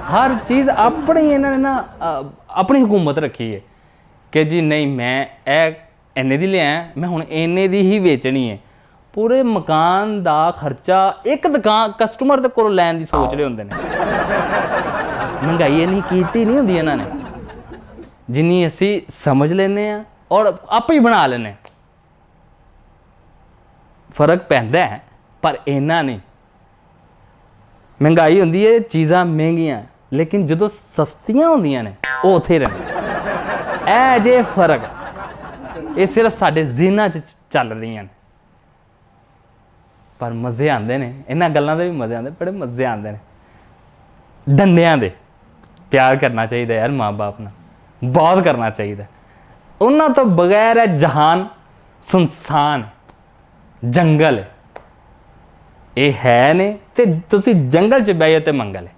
हर चीज़ अपनी इन्होंने ना अपनी हुकूमत रखी है कि जी नहीं मैं इन्ने दी लिया मैं हुण इन्ने दी ही बेचनी है। पूरे मकान दा खर्चा एक दुकान कस्टमर दे कोलों लैण दी सोच रहे होंदे ने। महंगाई इन्नी कीती नहीं होंदी इन्हां ने जिन्नी असी समझ लेने और आप ही बना लेने। फर्क पैंदा है पर इन्ना नहीं। महंगाई होंदी है चीज़ां महंगियां लेकिन जो सस्तियां होंदियां ने वो उत्थे रहंदियां। ऐ जे फर्क ये सिर्फ साडे ज़हनां च चल रही हैं पर मज़े आते हैं। इन्हां गल्लां दे भी मज़े आते, बड़े मज़े आते हैं। डंडियां दे प्यार करना चाहिए यार माँ बाप नाल, बहुत करना चाहिए। उन्हां तो बगैर जहान सुनसान जंगल ये है ने ते तुसी जंगल च बैठो तो मंगल है।